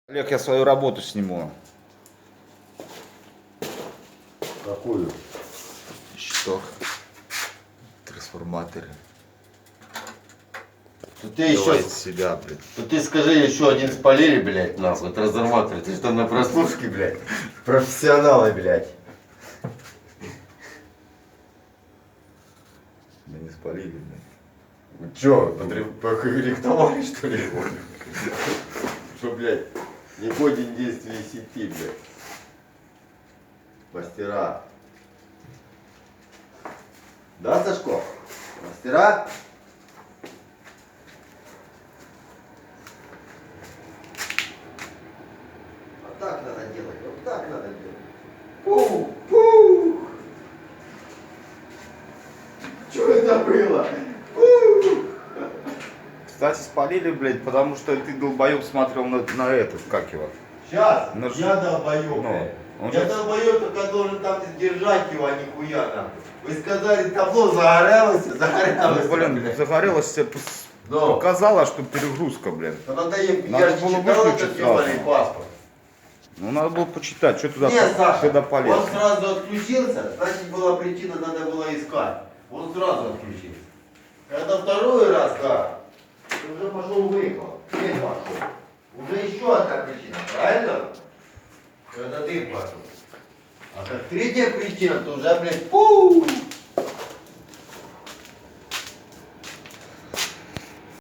Олег, я свою работу сниму. Какую? Что? Трансформаторы. То ты еще, Давай себя, блядь. то ты скажи, еще один спалили, блядь, нахуй, трансформатор. Ты что, на прослушке, блядь? Профессионалы, блядь. Мы не спалили, блядь. Вы че, порихтовали, что ли? Что, блядь, не годен действия сети, блядь. Мастера. Да, Сашко? Мастера? Вот так надо делать, вот так надо делать. Пух, пух. Что это было? Пух. Кстати, спалили, блядь, потому что ты, долбоёб, смотрел на этот, как его. Сейчас, Ну, я долбоёб, ну, блядь. он Я же- долбоёб, только должен там держать его, а нихуя нахуй. Вы сказали, табло загорелось, загорелось. Ну, блин, блядь. загорелось, тебе Но. показала, что перегрузка, блин. Ну, надо им, Надо я же было читал выключить этот ебаный сразу. паспорт. Ну, надо было почитать, что туда, Нет, Саша, туда полез. он сразу отключился, значит была причина, надо было искать. Он сразу отключился. Когда второй раз, да, ты уже пошел выехал, ты пошел. Уже еще одна причина, правильно? Когда ты пошел. А как третья причина, то уже, блядь,